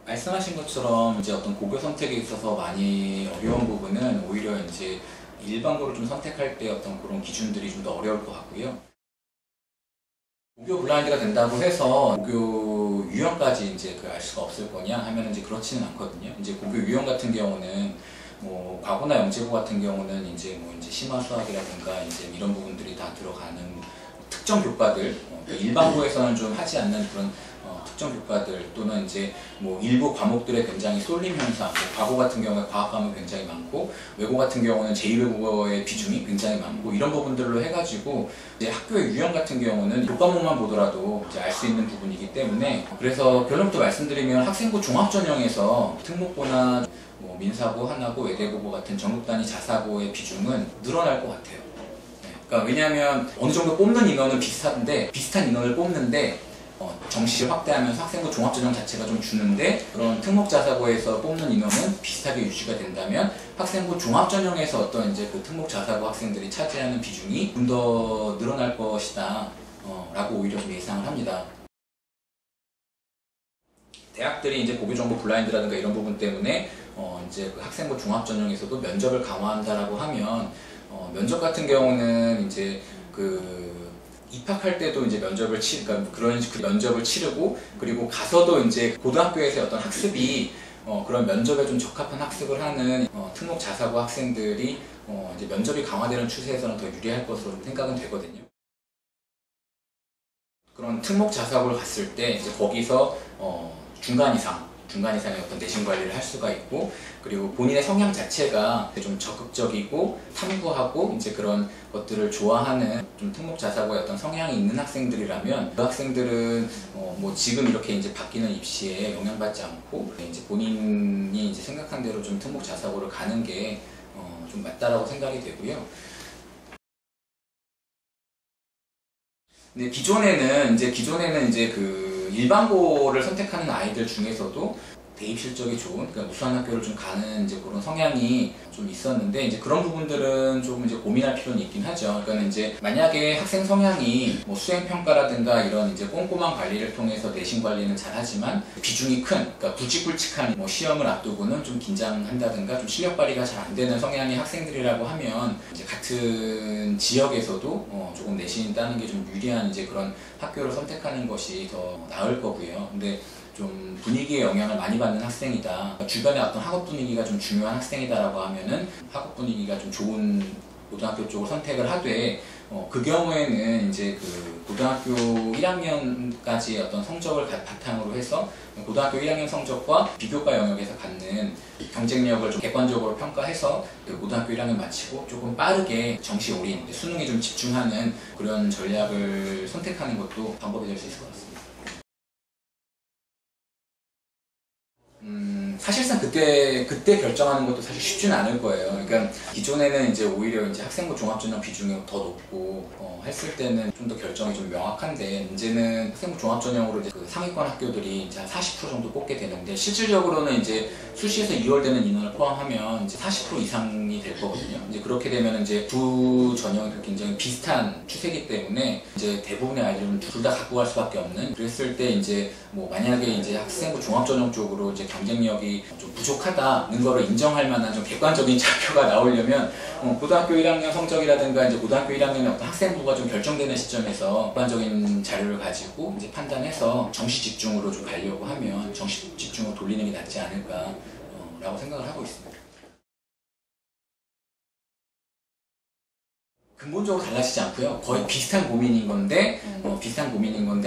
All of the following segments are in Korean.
말씀하신 것처럼 이제 어떤 고교 선택에 있어서 많이 어려운 부분은 오히려 이제 일반고를 좀 선택할 때 어떤 그런 기준들이 좀 더 어려울 것 같고요. 고교 블라인드가 된다고 해서 고교 유형까지 이제 알 수가 없을 거냐 하면 이제 그렇지는 않거든요. 이제 고교 유형 같은 경우는 뭐 과거나 영재고 같은 경우는 이제 심화 수학이라든가 이제 이런 부분들이 다 들어가는 특정 교과들, 일반고에서는 좀 하지 않는 그런 특정 교과들 또는 이제 뭐 일부 과목들의 굉장히 쏠림 현상, 뭐 과거 같은 경우에 과학 과목이 굉장히 많고 외고 같은 경우는 제2외국어의 비중이 굉장히 많고 이런 부분들로 해가지고 이제 학교의 유형 같은 경우는 교과목만 보더라도 이제 알 수 있는 부분이기 때문에 그래서 결론부터 말씀드리면 학생부 종합전형에서 특목고나 뭐 민사고, 하나고, 외대고고 같은 전국 단위 자사고의 비중은 늘어날 것 같아요. 그러니까 왜냐하면 어느 정도 뽑는 인원은 비슷한데 비슷한 인원을 뽑는데 정시를 확대하면서 학생부 종합전형 자체가 좀 주는데 그런 특목자사고에서 뽑는 인원은 비슷하게 유지가 된다면 학생부 종합전형에서 어떤 이제 그 특목자사고 학생들이 차지하는 비중이 좀 더 늘어날 것이다 라고 오히려 좀 예상을 합니다. 대학들이 이제 고교정보 블라인드라든가 이런 부분 때문에 이제 그 학생부 종합전형에서도 면접을 강화한다라고 하면 면접 같은 경우는 이제 그 입학할 때도 이제 그러니까 그런 그 면접을 치르고 그리고 가서도 이제 고등학교에서의 어떤 학습이 그런 면접에 좀 적합한 학습을 하는 특목 자사고 학생들이 이제 면접이 강화되는 추세에서는 더 유리할 것으로 생각은 되거든요. 그런 특목 자사고를 갔을 때 이제 거기서 중간 이상의 어떤 내신 관리를 할 수가 있고 그리고 본인의 성향 자체가 좀 적극적이고 탐구하고 이제 그런 것들을 좋아하는 좀 특목 자사고의 어떤 성향이 있는 학생들이라면 그 학생들은 뭐 지금 이렇게 이제 바뀌는 입시에 영향받지 않고 이제 본인이 이제 생각한 대로 좀 특목 자사고를 가는 게 좀 맞다라고 생각이 되고요. 근데 기존에는 이제 그 일반고를 선택하는 아이들 중에서도 대입 실적이 좋은, 그러니까 우수한 학교를 좀 가는 이제 그런 성향이 좀 있었는데 이제 그런 부분들은 조금 이제 고민할 필요는 있긴 하죠. 그러니까 이제 만약에 학생 성향이 뭐 수행 평가라든가 이런 이제 꼼꼼한 관리를 통해서 내신 관리는 잘하지만 비중이 큰, 그러니까 굵직굵직한 뭐 시험을 앞두고는 좀 긴장한다든가 좀 실력 발휘가 잘 안 되는 성향의 학생들이라고 하면 이제 같은 지역에서도 조금 내신 따는 게 좀 유리한 이제 그런 학교를 선택하는 것이 더 나을 거고요. 근데 좀 분위기에 영향을 많이 받는 학생이다. 주변의 어떤 학업 분위기가 좀 중요한 학생이다라고 하면은 학업 분위기가 좀 좋은 고등학교 쪽을 선택을 하되 그 경우에는 이제 그 고등학교 1학년까지의 어떤 성적을 바탕으로 해서 고등학교 1학년 성적과 비교과 영역에서 갖는 경쟁력을 좀 객관적으로 평가해서 고등학교 1학년 마치고 조금 빠르게 정시 올인, 수능에 좀 집중하는 그런 전략을 선택하는 것도 방법이 될 수 있을 것 같습니다. 사실상 그때 결정하는 것도 사실 쉽지는 않을 거예요. 그러니까 기존에는 이제 오히려 이제 학생부 종합전형 비중이 더 높고 했을 때는 좀 더 결정이 좀 명확한데 이제는 학생부 종합전형으로 이제 그 상위권 학교들이 이제 한 40% 정도 뽑게 되는데 실질적으로는 이제 수시에서 2월되는 인원을 포함하면 이제 40% 이상이 될 거거든요. 이제 그렇게 되면 이제 두 전형이 굉장히 비슷한 추세이기 때문에 이제 대부분의 아이들은 둘 다 갖고 갈 수밖에 없는 그랬을 때 이제 뭐 만약에 이제 학생부 종합전형 쪽으로 이제 경쟁력이 좀 부족하다는 거를 인정할 만한 좀 객관적인 자료가 나오려면 고등학교 1학년 성적이라든가 이제 고등학교 1학년의 어떤 학생부가 좀 결정되는 시점에서 객관적인 자료를 가지고 이제 판단해서 정시 집중으로 좀 가려고 하면 정시 집중으로 돌리는 게 낫지 않을까 라고 생각을 하고 있습니다. 근본적으로 달라지지 않고요. 거의 비슷한 고민인 건데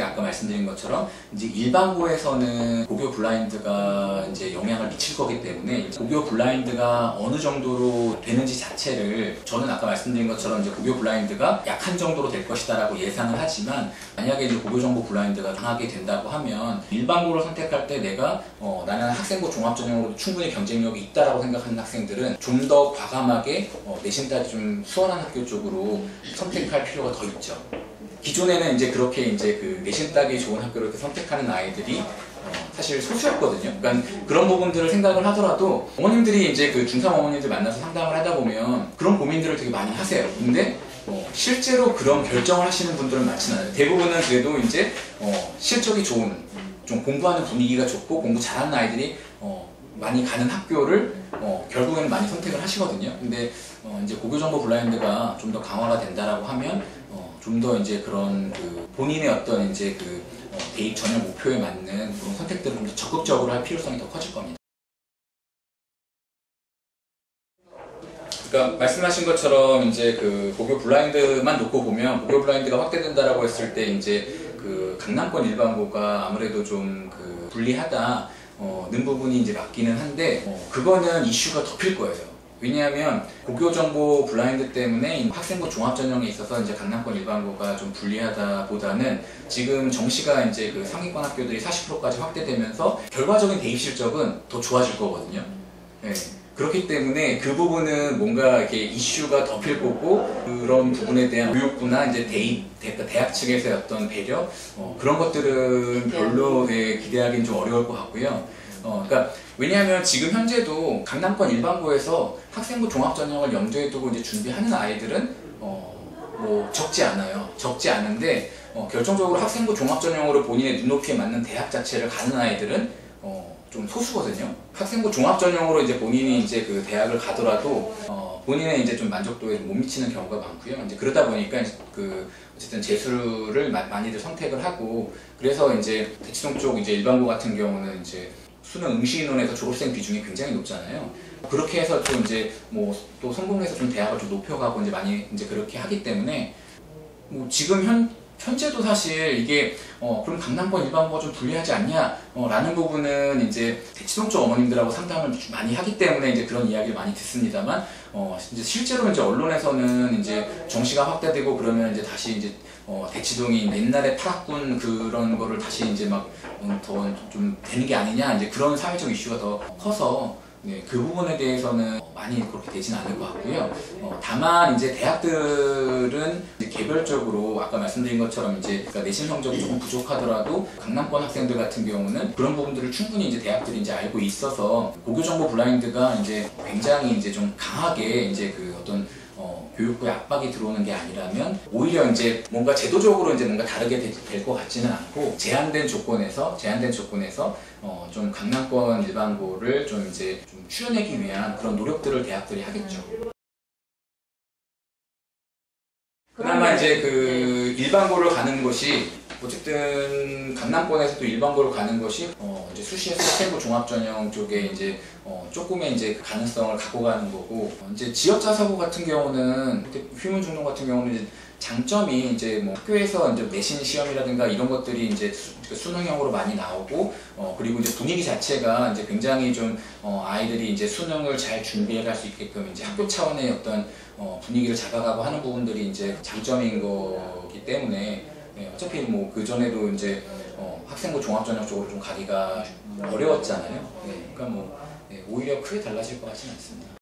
아까 말씀드린 것처럼 이제 일반고에서는 고교 블라인드가 이제 영향을 미칠 거기 때문에 고교 블라인드가 어느 정도로 되는지 자체를 저는 아까 말씀드린 것처럼 이제 고교 블라인드가 약한 정도로 될 것이다라고 예상을 하지만 만약에 이제 고교 정보 블라인드가 강하게 된다고 하면 일반고를 선택할 때 내가 나는 학생부 종합전형으로 충분히 경쟁력이 있다라고 생각하는 학생들은 좀 더 과감하게 내신 따기 좀 수월한 학교 쪽으로 선택할 필요가 더 있죠. 기존에는 이제 그렇게 이제 그 내신 따기 좋은 학교를 선택하는 아이들이 사실 소수였거든요. 그러니까 그런 부분들을 생각을 하더라도 어머님들이 이제 그 중3 어머님들 만나서 상담을 하다 보면 그런 고민들을 되게 많이 하세요. 근데 실제로 그런 결정을 하시는 분들은 많지는 않아요. 대부분은 그래도 이제 실적이 좋은 좀 공부하는 분위기가 좋고 공부 잘하는 아이들이 많이 가는 학교를 결국에는 많이 선택을 하시거든요. 근데 이제 고교정보 블라인드가 좀 더 강화가 된다라고 하면 좀 더 이제 그런 그 본인의 어떤 이제 그 대입 전형 목표에 맞는 그런 선택들을 좀 더 적극적으로 할 필요성이 더 커질 겁니다. 그러니까 말씀하신 것처럼 이제 그 고교 블라인드만 놓고 보면 고교 블라인드가 확대된다라고 했을 때 이제 그 강남권 일반고가 아무래도 좀 그 불리하다 는 부분이 이제 맞기는 한데 그거는 이슈가 덮일 거예요. 왜냐하면 고교정보 블라인드 때문에 학생부 종합전형에 있어서 이제 강남권 일반고가 좀 불리하다 보다는 지금 정시가 이제 그 상위권 학교들이 40%까지 확대되면서 결과적인 대입 실적은 더 좋아질 거거든요. 네. 그렇기 때문에 그 부분은 뭔가 이렇게 이슈가 덮일 거고 그런 부분에 대한 교육부나 이제 대학 측에서의 어떤 배려 그런 것들은 별로 기대하기는 좀 어려울 것 같고요. 그러니까 왜냐하면 지금 현재도 강남권 일반고에서 학생부 종합전형을 염두에 두고 이제 준비하는 아이들은 뭐 적지 않아요. 적지 않은데 결정적으로 학생부 종합전형으로 본인의 눈높이에 맞는 대학 자체를 가는 아이들은 좀 소수거든요. 학생부 종합전형으로 이제 본인이 이제 그 대학을 가더라도 본인의 이제 좀 만족도에 못 미치는 경우가 많고요. 이제 그러다 보니까 이제 그 어쨌든 재수를 많이들 선택을 하고 그래서 이제 대치동 쪽 이제 일반고 같은 경우는 이제 수능 응시 인원에서 졸업생 비중이 굉장히 높잖아요. 그렇게 해서 또 이제 뭐 또 성공해서 좀 대학을 좀 높여가고 이제 많이 이제 그렇게 하기 때문에 뭐 지금 현재도 사실 이게 그럼 강남권 일반고가 좀 불리하지 않냐 라는 부분은 이제 대치동 쪽 어머님들하고 상담을 많이 하기 때문에 이제 그런 이야기를 많이 듣습니다만 이제 실제로 이제 언론에서는 이제 정시가 확대되고 그러면 이제 다시 이제 대치동이 옛날에 파락군 그런 거를 다시 이제 막 더 좀 되는 게 아니냐 이제 그런 사회적 이슈가 더 커서 네, 그 부분에 대해서는 많이 그렇게 되진 않을 것 같고요. 다만 이제 대학들은 이제 개별적으로 아까 말씀드린 것처럼 이제 그러니까 내신 성적이 조금 부족하더라도 강남권 학생들 같은 경우는 그런 부분들을 충분히 이제 대학들이 이제 알고 있어서 고교정보 블라인드가 이제 굉장히 이제 좀 강하게 이제 그 어떤 교육부에 압박이 들어오는 게 아니라면 오히려 이제 뭔가 제도적으로 이제 뭔가 다르게 될 것 같지는 않고 제한된 조건에서 좀 강남권 일반고를 좀 이제 좀 추려내기 위한 그런 노력들을 대학들이 하겠죠. 그나마 이제 그 일반고를 가는 것이 어쨌든 강남권에서도 일반고를 가는 것이 이제 수시에서 학생부 종합전형 쪽에 이제 조금의 이제 가능성을 갖고 가는 거고 이제 지역자사고 같은 경우는 휘문중동 같은 경우는 이제 장점이 이제 뭐 학교에서 이제 내신 시험이라든가 이런 것들이 이제 수능형으로 많이 나오고 그리고 이제 분위기 자체가 이제 굉장히 좀 아이들이 이제 수능을 잘 준비해 갈 수 있게끔 이제 학교 차원의 어떤 분위기를 잡아가고 하는 부분들이 이제 장점인 거기 때문에 어차피 뭐 그 전에도 이제 학생부 종합전형 쪽으로 좀 가기가 어려웠잖아요. 그러니까 뭐 오히려 크게 달라질 것 같지는 않습니다.